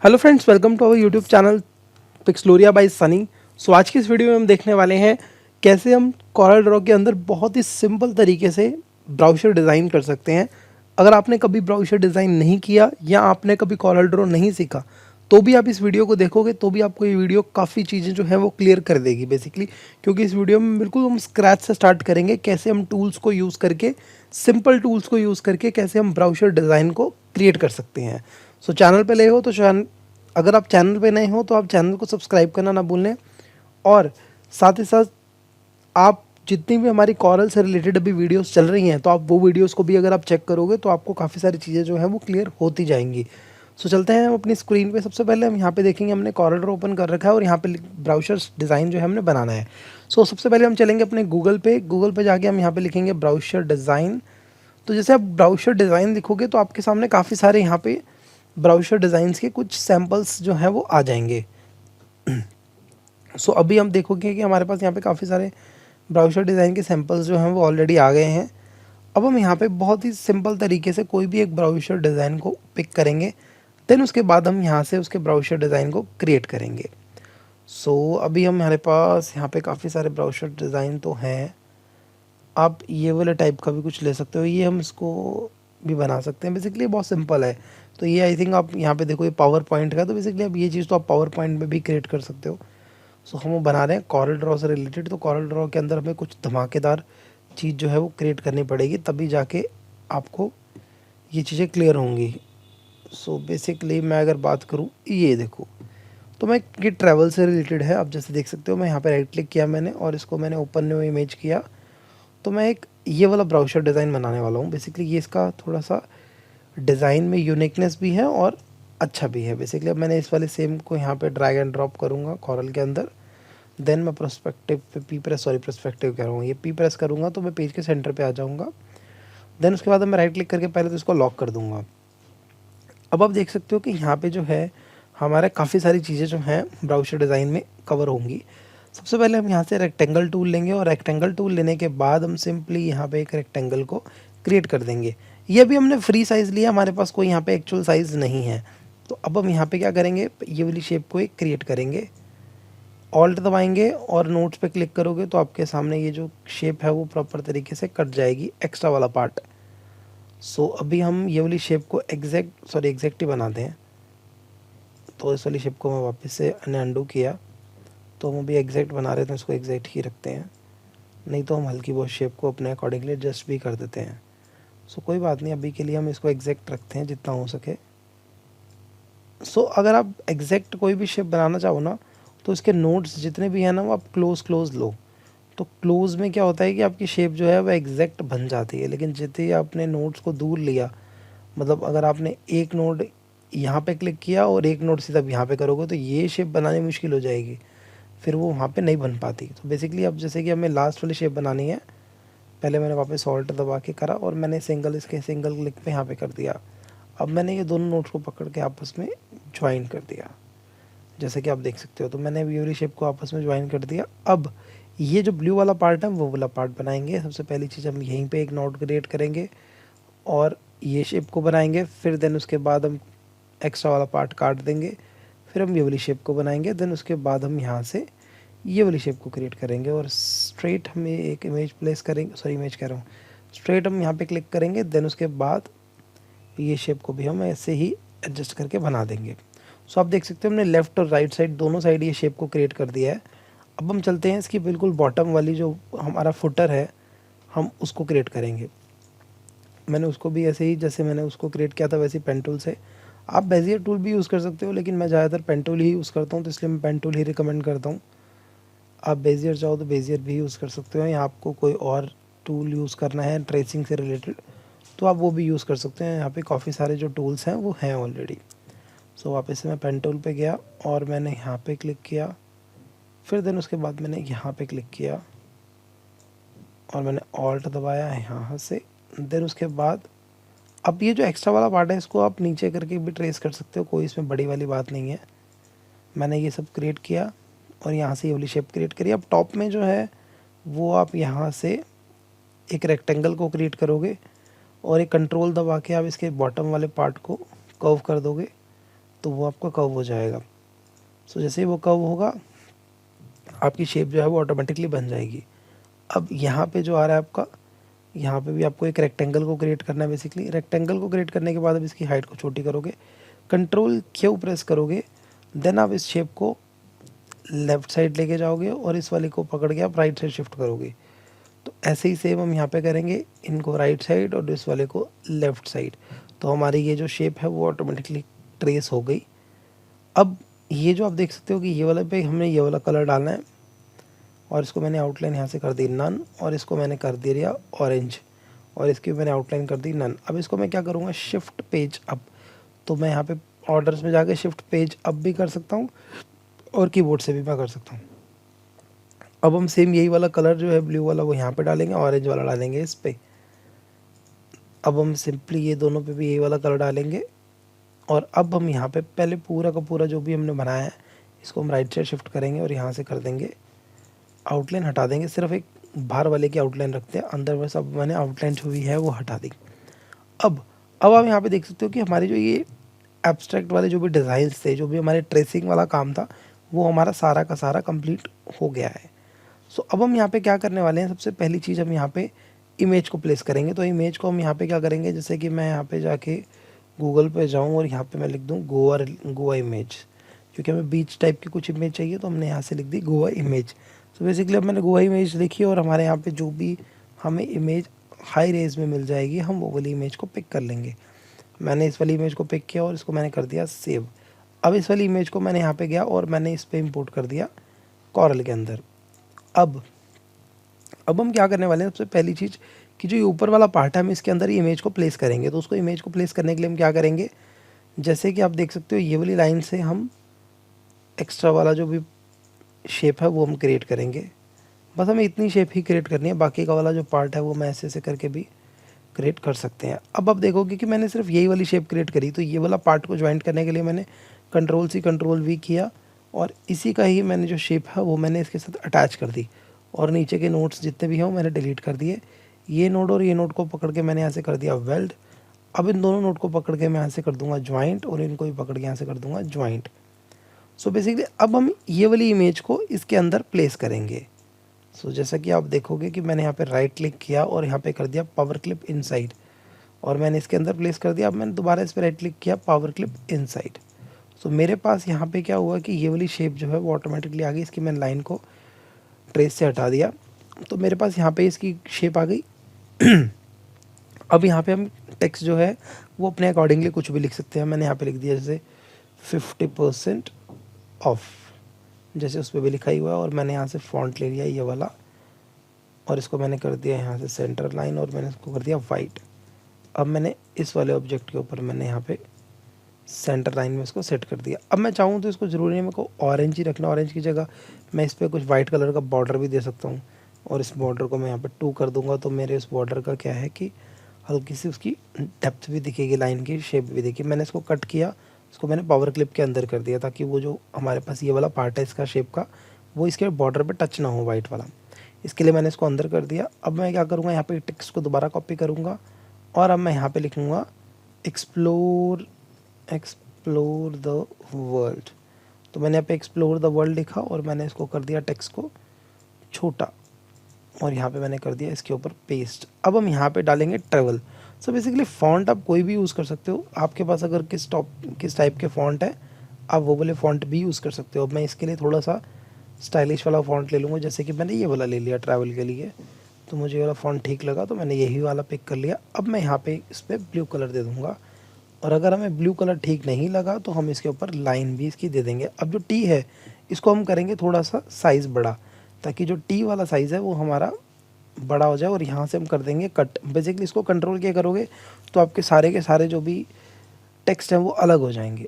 Hello friends, welcome to our YouTube channel Pixeloria by Sunny. So आज की इस video में हम देखने वाले हैं कैसे हम कॉरल ड्रॉ के अंदर बहुत ही सिंपल तरीके से ब्राउज़र डिज़ाइन कर सकते हैं। अगर आपने कभी ब्राउज़र डिज़ाइन नहीं किया या आपने कभी कॉरल ड्रॉ नहीं सीखा तो भी आप इस वीडियो को देखोगे तो भी आपको ये वीडियो काफ़ी चीज़ें जो है वो क्लियर कर देगी बेसिकली, क्योंकि इस वीडियो में बिल्कुल हम स्क्रैच से स्टार्ट करेंगे कैसे हम टूल्स को यूज़ करके, सिंपल टूल्स को यूज़ करके कैसे हम ब्राउज़र डिज़ाइन को क्रिएट कर सकते हैं। सो चैनल पे नए हो तो अगर आप चैनल पे नए हो तो आप चैनल को सब्सक्राइब करना ना भूलें, और साथ ही साथ आप जितनी भी हमारी कॉरल से रिलेटेड अभी वीडियोस चल रही हैं तो आप वो वीडियोस को भी अगर आप चेक करोगे तो आपको काफ़ी सारी चीज़ें जो हैं वो क्लियर होती जाएंगी। सो चलते हैं हम अपनी स्क्रीन पे। सबसे पहले हम यहाँ पे देखेंगे, हमने कॉरल ड्रॉ ओपन कर रखा है और यहाँ पे ब्राउज़र डिज़ाइन जो है हमने बनाना है। सो सबसे पहले हम चलेंगे अपने गूगल पे जाके हम यहाँ पे लिखेंगे ब्राउज़र डिज़ाइन। तो जैसे आप ब्राउज़र डिज़ाइन लिखोगे तो आपके सामने काफ़ी सारे यहाँ पे ब्राउज़र डिज़ाइंस के कुछ सैम्पल्स जो हैं वो आ जाएंगे। सो अभी हम देखोगे कि हमारे पास यहाँ पे काफ़ी सारे ब्राउज़र डिज़ाइन के सैम्पल्स जो हैं वो ऑलरेडी आ गए हैं। अब हम यहाँ पे बहुत ही सिंपल तरीके से कोई भी एक ब्राउज़र डिज़ाइन को पिक करेंगे, देन उसके बाद हम यहाँ से उसके ब्राउज़र डिज़ाइन को क्रिएट करेंगे। सो अभी हमारे पास यहाँ पे काफ़ी सारे ब्राउज़र डिज़ाइन तो हैं। आप ये वाले टाइप का भी कुछ ले सकते हो, ये हम इसको भी बना सकते हैं। बेसिकली बहुत सिंपल है। तो ये आई थिंक आप यहाँ पे देखो, ये पावर पॉइंट का, तो बेसिकली आप ये चीज़ तो आप पावर पॉइंट में भी क्रिएट कर सकते हो। सो हम वो बना रहे हैं कॉरल ड्रॉ से रिलेटेड, तो कॉरल ड्रॉ के अंदर हमें कुछ धमाकेदार चीज़ जो है वो क्रिएट करनी पड़ेगी, तभी जाके आपको ये चीज़ें क्लियर होंगी। सो बेसिकली मैं अगर बात करूँ, ये देखो, तो मैं ये ट्रैवल से रिलेटेड है। आप जैसे देख सकते हो, मैं यहाँ पे राइट क्लिक किया मैंने और इसको मैंने ओपन न्यू इमेज किया, तो मैं एक ये वाला ब्राउज़र डिज़ाइन बनाने वाला हूँ। बेसिकली ये इसका थोड़ा सा डिज़ाइन में यूनिकनेस भी है और अच्छा भी है। बेसिकली अब मैंने इस वाले सेम को यहाँ पे ड्रैग एंड ड्रॉप करूँगा कॉरल के अंदर, देन मैं पर्सपेक्टिव पे पर्सपेक्टिव कह रहा हूँ, ये पी प्रेस करूँगा तो मैं पेज के सेंटर पे आ जाऊँगा। देन उसके बाद मैं राइट क्लिक करके पहले तो इसको लॉक कर दूँगा। अब आप देख सकते हो कि यहाँ पे जो है हमारे काफ़ी सारी चीज़ें जो हैं ब्राउज़र डिज़ाइन में कवर होंगी। सबसे पहले हम यहाँ से रेक्टेंगल टूल लेंगे और रेक्टेंगल टूल लेने के बाद हम सिंपली यहाँ पे एक रेक्टेंगल को क्रिएट कर देंगे। ये भी हमने फ्री साइज़ लिया, हमारे पास कोई यहाँ पे एक्चुअल साइज़ नहीं है। तो अब हम यहाँ पे क्या करेंगे, ये वाली शेप को एक क्रिएट करेंगे, ऑल्ट दबाएंगे और नोट्स पे क्लिक करोगे तो आपके सामने ये जो शेप है वो प्रॉपर तरीके से कट जाएगी, एक्स्ट्रा वाला पार्ट। सो अभी हम ये वाली शेप को एग्जैक्ट ही बनाते हैं। तो इस वाली शेप को मैं वापस से अनडू किया, तो हम अभी एग्जैक्ट बना रहे थे, इसको एग्जैक्ट ही रखते हैं, नहीं तो हम हल्की बहुत शेप को अपने अकॉर्डिंगली एडजस्ट भी कर देते हैं। सो कोई बात नहीं, अभी के लिए हम इसको एग्जैक्ट रखते हैं जितना हो सके। सो अगर आप एग्जैक्ट कोई भी शेप बनाना चाहो ना, तो इसके नोट्स जितने भी हैं ना वो आप क्लोज लो। तो क्लोज में क्या होता है कि आपकी शेप जो है वह एग्जैक्ट बन जाती है, लेकिन जितने ही आपने नोट्स को दूर लिया, मतलब अगर आपने एक नोट यहाँ पे क्लिक किया और एक नोट सीधा यहाँ पे करोगे तो ये शेप बनानी मुश्किल हो जाएगी, फिर वो वहाँ पे नहीं बन पाती। तो बेसिकली अब जैसे कि हमें लास्ट वाली शेप बनानी है, पहले मैंने वापस ऑल्ट दबा के करा और मैंने सिंगल क्लिक पे यहाँ पे कर दिया। अब मैंने ये दोनों नोट्स को पकड़ के आपस में ज्वाइन कर दिया, जैसे कि आप देख सकते हो। तो मैंने ये वाली शेप को आपस में ज्वाइन कर दिया। अब ये जो ब्लू वाला पार्ट है वो वाला पार्ट बनाएंगे। सबसे पहली चीज़ हम यहीं पे एक नोट क्रिएट करेंगे और ये शेप को बनाएंगे, फिर देन उसके बाद हम एक्स्ट्रा वाला पार्ट काट देंगे, फिर हम ये वाली शेप को बनाएंगे, देन उसके बाद हम यहाँ से ये वाली शेप को क्रिएट करेंगे और स्ट्रेट हम एक इमेज प्लेस करेंगे, इमेज कह रहा हूँ, स्ट्रेट हम यहाँ पे क्लिक करेंगे, देन उसके बाद ये शेप को भी हम ऐसे ही एडजस्ट करके बना देंगे। सो आप देख सकते हो हमने लेफ़्ट और राइट साइड दोनों साइड ये शेप को क्रिएट कर दिया है। अब हम चलते हैं इसकी बिल्कुल बॉटम वाली जो हमारा फुटर है, हम उसको क्रिएट करेंगे। मैंने उसको भी ऐसे ही जैसे मैंने उसको क्रिएट किया था वैसे ही पेन टूल से, आप बेजियर टूल भी यूज़ कर सकते हो, लेकिन मैं ज़्यादातर पेन टूल ही यूज़ करता हूँ, तो इसलिए मैं पेन टूल ही रिकमेंड करता हूँ। आप बेजियर चाहो तो बेजियर भी यूज़ कर सकते हो, या आपको कोई और टूल यूज़ करना है ट्रेसिंग से रिलेटेड तो आप वो भी यूज़ कर सकते हैं। यहाँ पे काफ़ी सारे जो टूल्स हैं वो हैं ऑलरेडी। सो वापस से मैं पेन टूल पे गया और मैंने यहाँ पे क्लिक किया, फिर देन उसके बाद मैंने यहाँ पे क्लिक किया और मैंने ऑल्ट दबाया है यहाँ से। देन उसके बाद अब ये जो एक्स्ट्रा वाला पार्ट है इसको आप नीचे करके भी ट्रेस कर सकते हो, कोई इसमें बड़ी वाली बात नहीं है। मैंने ये सब क्रिएट किया और यहाँ से ये वाली शेप क्रिएट करी। अब टॉप में जो है वो आप यहाँ से एक रेक्टेंगल को क्रिएट करोगे और एक कंट्रोल दबा के आप इसके बॉटम वाले पार्ट को कर्व कर दोगे तो वो आपका कर्व हो जाएगा। सो जैसे ही वो कर्व होगा आपकी शेप जो है वो ऑटोमेटिकली बन जाएगी। अब यहाँ पे जो आ रहा है आपका, यहाँ पे भी आपको एक रेक्टेंगल को क्रिएट करना है। बेसिकली रेक्टेंगल को क्रिएट करने के बाद अब इसकी हाइट को छोटी करोगे, कंट्रोल क्यू प्रेस करोगे, देन आप इस शेप को लेफ़्ट साइड लेके जाओगे और इस वाले को पकड़ के आप राइट साइड शिफ्ट करोगे। तो ऐसे ही सेम हम यहाँ पे करेंगे, इनको राइट साइड और इस वाले को लेफ़्ट साइड। तो हमारी ये जो शेप है वो ऑटोमेटिकली ट्रेस हो गई। अब ये जो आप देख सकते हो कि ये वाला पे हमने ये वाला कलर डालना है और इसको मैंने आउटलाइन यहाँ से कर दी नन, और इसको मैंने कर दिया ऑरेंज, और इसकी मैंने आउटलाइन कर दी नन। अब इसको मैं क्या करूँगा, शिफ्ट पेज अप। तो मैं यहाँ पे ऑर्डर्स में जाके शिफ्ट पेज अप भी कर सकता हूँ और कीबोर्ड से भी मैं कर सकता हूँ। अब हम सेम यही वाला कलर जो है ब्लू वाला वो यहाँ पे डालेंगे, ऑरेंज वाला डालेंगे इस पे। अब हम सिंपली ये दोनों पे भी यही वाला कलर डालेंगे और अब हम यहाँ पे पहले पूरा का पूरा जो भी हमने बनाया है इसको हम राइट साइड शिफ्ट करेंगे और यहाँ से कर देंगे आउटलाइन, हटा देंगे। सिर्फ एक बाहर वाले की आउटलाइन रखते हैं, अंदर बस अब मैंने आउटलाइन जो भी है वो हटा दी। अब आप यहाँ पे देख सकते हो कि हमारे जो ये एब्स्ट्रैक्ट वाले जो भी डिज़ाइंस थे, जो भी हमारे ट्रेसिंग वाला काम था, वो हमारा सारा का सारा कंप्लीट हो गया है। सो अब हम यहाँ पे क्या करने वाले हैं, सबसे पहली चीज़ हम यहाँ पे इमेज को प्लेस करेंगे। तो इमेज को हम यहाँ पे क्या करेंगे, जैसे कि मैं यहाँ पे जाके गूगल पे जाऊँ और यहाँ पे मैं लिख दूँ गोवा इमेज, क्योंकि हमें बीच टाइप की कुछ इमेज चाहिए तो हमने यहाँ से लिख दी गोवा इमेज। सो बेसिकली अब मैंने गोवा इमेज लिखी और हमारे यहाँ पे जो भी हमें इमेज हाई रेज में मिल जाएगी हम वो वाली इमेज को पिक कर लेंगे। मैंने इस वाली इमेज को पिक किया और इसको मैंने कर दिया सेव। अब इस वाली इमेज को मैंने यहाँ पे गया और मैंने इस पे इंपोर्ट कर दिया कॉरल के अंदर। अब हम क्या करने वाले हैं, सबसे पहली चीज़ कि जो ये ऊपर वाला पार्ट है हम इसके अंदर ही इमेज को प्लेस करेंगे। तो उसको इमेज को प्लेस करने के लिए हम क्या करेंगे, जैसे कि आप देख सकते हो ये वाली लाइन से हम एक्स्ट्रा वाला जो भी शेप है वो हम क्रिएट करेंगे। बस हमें इतनी शेप ही क्रिएट करनी है, बाकी का वाला जो पार्ट है वो मैं ऐसे ऐसे करके भी क्रिएट कर सकते हैं। अब आप देखोगे कि मैंने सिर्फ यही वाली शेप क्रिएट करी, तो ये वाला पार्ट को ज्वाइंट करने के लिए मैंने कंट्रोल सी कंट्रोल वी किया और इसी का ही मैंने जो शेप है वो मैंने इसके साथ अटैच कर दी और नीचे के नोट्स जितने भी हैं वो मैंने डिलीट कर दिए। ये नोड और ये नोड को पकड़ के मैंने यहाँ से कर दिया वेल्ड। अब इन दोनों नोड को पकड़ के मैं यहाँ से कर दूंगा ज्वाइंट और इनको भी पकड़ के यहाँ से कर दूंगा ज्वाइंट। सो बेसिकली अब हम ये वाली इमेज को इसके अंदर प्लेस करेंगे। सो जैसा कि आप देखोगे कि मैंने यहाँ पे राइट क्लिक किया और यहाँ पे कर दिया पावर क्लिप इनसाइड और मैंने इसके अंदर प्लेस कर दिया। अब मैंने दोबारा इस पर राइट क्लिक किया, पावर क्लिप इनसाइड। सो मेरे पास यहाँ पे क्या हुआ कि ये वाली शेप जो है वो ऑटोमेटिकली आ गई। इसकी मैंने लाइन को ट्रेस से हटा दिया तो मेरे पास यहाँ पे इसकी शेप आ गई। अब यहाँ पे हम टेक्स्ट जो है वो अपने अकॉर्डिंगली कुछ भी लिख सकते हैं। मैंने यहाँ पे लिख दिया जैसे 50% ऑफ, जैसे उस पर भी लिखा ही हुआ है। और मैंने यहाँ से फॉन्ट ले लिया ये वाला और इसको मैंने कर दिया यहाँ से सेंटर लाइन और मैंने इसको कर दिया वाइट। अब मैंने इस वाले ऑब्जेक्ट के ऊपर मैंने यहाँ पे सेंटर लाइन में इसको सेट कर दिया। अब मैं चाहूँ तो इसको ज़रूरी नहीं मेरे को ऑरेंज ही रखना, ऑरेंज की जगह मैं इस पर कुछ वाइट कलर का बॉर्डर भी दे सकता हूँ और इस बॉर्डर को मैं यहाँ पे 2 कर दूंगा। तो मेरे इस बॉर्डर का क्या है कि हल्की सी उसकी डेप्थ भी दिखेगी, लाइन की शेप भी दिखेगी। मैंने इसको कट किया, इसको मैंने पावर क्लिप के अंदर कर दिया ताकि वो जो हमारे पास ये वाला पार्ट है इसका शेप का वो इसके बॉर्डर पे टच ना हो वाइट वाला। इसके लिए मैंने इसको अंदर कर दिया। अब मैं क्या करूँगा, यहाँ पे टेक्स्ट को दोबारा कॉपी करूँगा और अब मैं यहाँ पे लिखूँगा एक्सप्लोर द वर्ल्ड। तो मैंने यहाँ पे एक्सप्लोर द वर्ल्ड लिखा और मैंने इसको कर दिया टेक्स्ट को छोटा और यहाँ पे मैंने कर दिया इसके ऊपर पेस्ट। अब हम यहाँ पे डालेंगे ट्रेवल। सो बेसिकली फ़ॉन्ट आप कोई भी यूज़ कर सकते हो, आपके पास अगर किस टाइप के फ़ॉन्ट है आप वो वाले फ़ॉन्ट भी यूज़ कर सकते हो। अब मैं इसके लिए थोड़ा सा स्टाइलिश वाला फ़ॉन्ट ले लूँगा, जैसे कि मैंने ये वाला ले लिया ट्रैवल के लिए, तो मुझे ये वाला फ़ॉन्ट ठीक लगा तो मैंने यही वाला पिक कर लिया। अब मैं यहाँ पे इस पर ब्लू कलर दे दूँगा और अगर हमें ब्लू कलर ठीक नहीं लगा तो हम इसके ऊपर लाइन भी इसकी दे देंगे। अब जो टी है इसको हम करेंगे थोड़ा सा साइज़ बड़ा, ताकि जो टी वाला साइज़ है वो हमारा बड़ा हो जाए और यहाँ से हम कर देंगे कट। बेसिकली इसको कंट्रोल किया करोगे तो आपके सारे के सारे जो भी टेक्स्ट हैं वो अलग हो जाएंगे।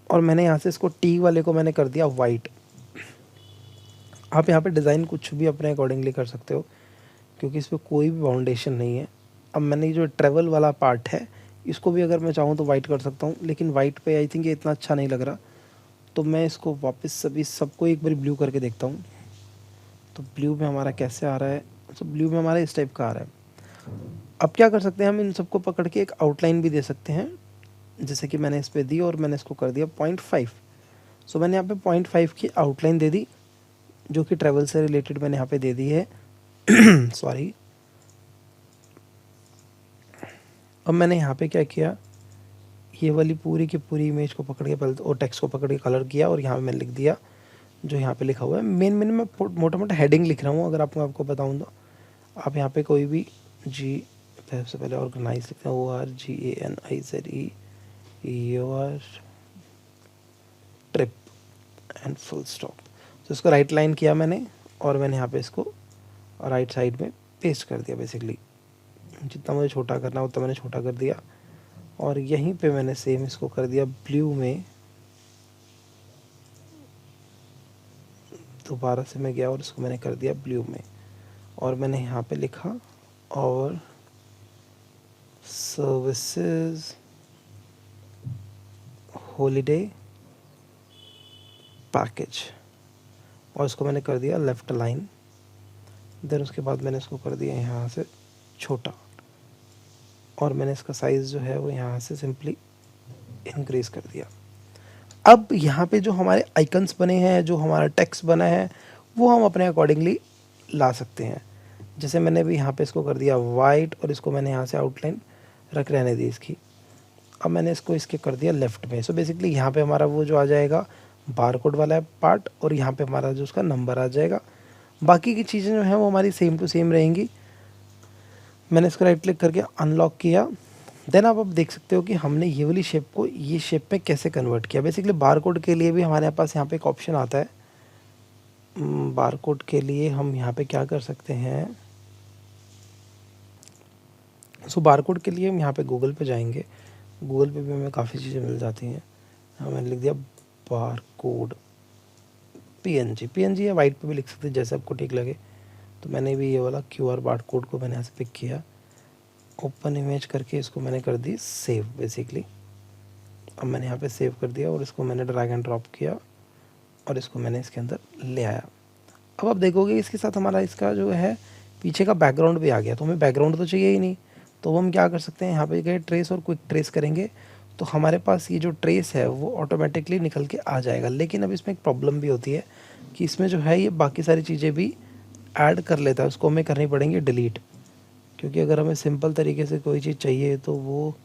और मैंने यहाँ से इसको टी वाले को मैंने कर दिया वाइट। आप यहाँ पे डिज़ाइन कुछ भी अपने अकॉर्डिंगली कर सकते हो क्योंकि इस पर कोई भी बाउंडेशन नहीं है। अब मैंने जो ट्रेवल वाला पार्ट है इसको भी अगर मैं चाहूँ तो वाइट कर सकता हूँ, लेकिन वाइट पे आई थिंक ये इतना अच्छा नहीं लग रहा, तो मैं इसको वापस सभी सबको एक बार ब्लू करके देखता हूँ। तो ब्लू में हमारा कैसे आ रहा है, तो ब्लू में हमारा इस टाइप का आ रहा है। अब क्या कर सकते हैं, हम इन सबको पकड़ के एक आउटलाइन भी दे सकते हैं जैसे कि मैंने इस पे दी और मैंने इसको कर दिया 0.5। सो मैंने यहाँ पे 0.5 की आउटलाइन दे दी जो कि ट्रैवल से रिलेटेड मैंने यहाँ पे दे दी है। सॉरी। अब मैंने यहाँ पे क्या किया, ये वाली पूरी की पूरी इमेज को पकड़ के पहले तो, और टेक्स्ट को पकड़ के कलर किया और यहाँ पे मैंने लिख दिया जो यहाँ पे लिखा हुआ है। मेन मैं मोटा मोटा हेडिंग लिख रहा हूँ। अगर आपको बताऊँ तो आप यहाँ पे कोई भी जी, सबसे पहले ऑर्गेनाइज लिखते हैं, ORGANIZE, your trip and full stop. तो इसको राइट लाइन किया मैंने और मैंने यहाँ पे इसको राइट साइड में पेस्ट कर दिया। बेसिकली जितना मुझे छोटा करना उतना मैंने छोटा कर दिया और यहीं पे मैंने सेम इसको कर दिया ब्लू में। दोबारा से मैं गया और इसको मैंने कर दिया ब्लू में और मैंने यहाँ पे लिखा और सर्विसेज हॉलीडे पैकेज और इसको मैंने कर दिया लेफ़्ट लाइन। देन उसके बाद मैंने इसको कर दिया यहाँ से छोटा और मैंने इसका साइज़ जो है वो यहाँ से सिंपली इंक्रीज़ कर दिया। अब यहाँ पे जो हमारे आइकन्स बने हैं, जो हमारा टेक्स्ट बना है, वो हम अपने अकॉर्डिंगली ला सकते हैं। जैसे मैंने भी यहाँ पे इसको कर दिया वाइट और इसको मैंने यहाँ से आउटलाइन रख रहने दी इसकी। अब मैंने इसको इसके कर दिया लेफ़्ट में। सो बेसिकली यहाँ पे हमारा वो जो आ जाएगा बारकोड वाला पार्ट और यहाँ पे हमारा जो उसका नंबर आ जाएगा। बाकी की चीज़ें जो हैं वो हमारी सेम टू सेम रहेंगी। मैंने इसको राइट क्लिक करके अनलॉक किया। देन आप अब देख सकते हो कि हमने ये वाली शेप को ये शेप में कैसे कन्वर्ट किया। बेसिकली बारकोड के लिए भी हमारे पास यहाँ पे एक ऑप्शन आता है। बारकोड के लिए हम यहाँ पे क्या कर सकते हैं, सो बारकोड के लिए हम यहाँ पे गूगल पे जाएंगे। गूगल पे भी हमें काफ़ी चीज़ें मिल जाती हैं। मैंने लिख दिया बारकोड PNG या वाइट पे भी लिख सकते हैं जैसे आपको ठीक लगे। तो मैंने भी ये वाला QR बारकोड को मैंने यहाँ से पिक किया, ओपन इमेज करके इसको मैंने कर दी सेव बेसिकली। अब मैंने यहाँ पे सेव कर दिया और इसको मैंने ड्रैग एंड ड्रॉप किया और इसको मैंने इसके अंदर ले आया। अब आप देखोगे इसके साथ हमारा इसका जो है पीछे का बैकग्राउंड भी आ गया। तो हमें बैकग्राउंड तो चाहिए ही नहीं, तो हम क्या कर सकते हैं, यहाँ पे गए ट्रेस और क्विक ट्रेस करेंगे तो हमारे पास ये जो ट्रेस है वो ऑटोमेटिकली निकल के आ जाएगा। लेकिन अब इसमें एक प्रॉब्लम भी होती है कि इसमें जो है ये बाकी सारी चीज़ें भी ऐड कर लेता है, उसको हमें करनी पड़ेंगी डिलीट। क्योंकि अगर हमें सिंपल तरीके से कोई चीज़ चाहिए तो वो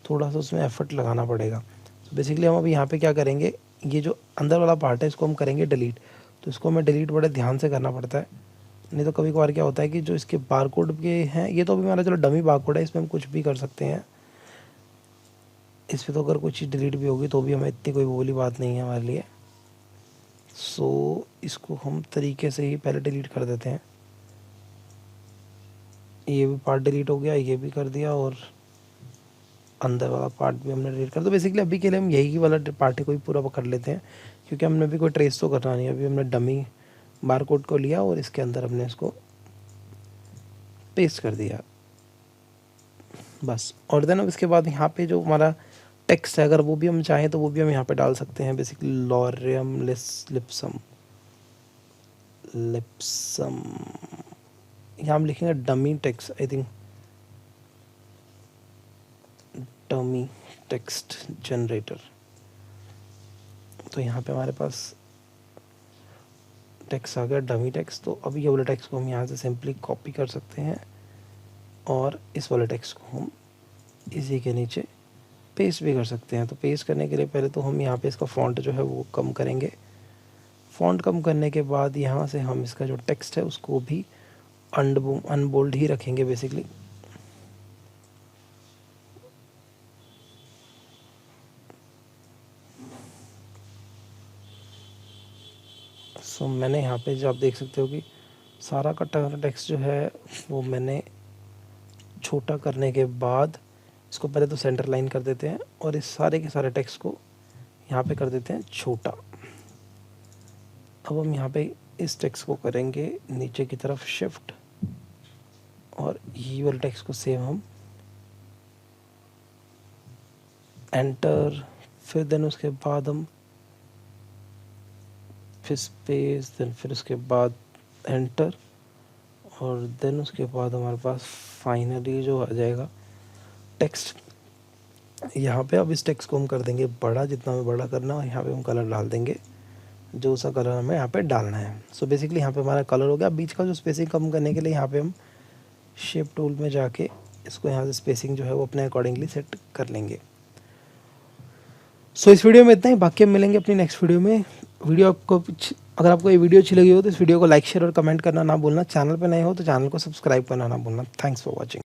थोड़ा सा उसमें एफर्ट लगाना पड़ेगा। तो बेसिकली हम अभी यहाँ पे क्या करेंगे, ये जो अंदर वाला पार्ट है इसको हम करेंगे डिलीट। तो इसको हमें डिलीट बड़े ध्यान से करना पड़ता है, नहीं तो कभी कभार क्या होता है कि जो इसके बारकोड के हैं, ये तो अभी हमारा चलो डमी बारकोड है, इसमें हम कुछ भी कर सकते हैं। इस पर तो अगर कुछ चीज़ डिलीट भी होगी तो भी हमें इतनी कोई वो वाली बात नहीं है हमारे लिए। सो इसको हम तरीके से ही पहले डिलीट कर देते हैं। ये भी पार्ट डिलीट हो गया, ये भी कर दिया और अंदर वाला पार्ट भी हमने डिलीट कर। तो बेसिकली अभी के लिए हम यही वाला पार्ट को ही पूरा कर लेते हैं क्योंकि हमने भी कोई ट्रेस तो करना नहीं है। अभी हमने डमी बारकोड को लिया और इसके अंदर हमने इसको पेस्ट कर दिया बस। और देन अब इसके बाद यहाँ पे जो हमारा टेक्स्ट है अगर वो भी हम चाहें तो वो भी हम यहाँ पे डाल सकते हैं। बेसिकली लॉरियम लिप्सम यहाँ हम लिखेंगे dummy text, I think dummy text generator. तो यहाँ पे हमारे पास टेक्स्ट आ गया डमी टेक्स्ट। तो अभी ये वाले टेक्स्ट को हम यहाँ से सिंपली कॉपी कर सकते हैं और इस वाले टेक्स्ट को हम इसी के नीचे पेस्ट भी कर सकते हैं। तो पेस्ट करने के लिए पहले तो हम यहाँ पे इसका फ़ॉन्ट जो है वो कम करेंगे। फ़ॉन्ट कम करने के बाद यहाँ से हम इसका जो टेक्स्ट है उसको भी अनबोल्ड ही रखेंगे बेसिकली। सो मैंने यहाँ पे जो आप देख सकते हो कि सारा का टेक्स्ट जो है वो मैंने छोटा करने के बाद इसको पहले तो सेंटर लाइन कर देते हैं और इस सारे के सारे टेक्स्ट को यहाँ पे कर देते हैं छोटा। अब हम यहाँ पे इस टेक्स्ट को करेंगे नीचे की तरफ शिफ्ट और ये वाले टेक्स्ट को सेम हम एंटर, फिर देन उसके बाद हम फिर स्पेस, देन फिर उसके बाद एंटर और देन उसके बाद हमारे पास फाइनली जो आ जाएगा टेक्स्ट यहाँ पे अब इस टेक्स्ट को हम कर देंगे बड़ा, जितना हमें बड़ा करना है। यहाँ पे हम कलर डाल देंगे जो सा कलर हमें यहाँ पे डालना है। सो बेसिकली यहाँ पे हमारा कलर हो गया। बीच का जो स्पेसिंग कम करने के लिए यहाँ पे हम शेप टूल में जाके इसको यहाँ से स्पेसिंग जो है वो अपने अकॉर्डिंगली सेट कर लेंगे। सो इस वीडियो में इतना ही, बाकी हम मिलेंगे अपनी नेक्स्ट वीडियो में। वीडियो आपको अगर आपको ये वीडियो अच्छी लगी हो तो इस वीडियो को लाइक शेयर और कमेंट करना ना भूलना। चैनल पे नए हो तो चैनल को सब्सक्राइब करना ना भूलना। Thanks for watching.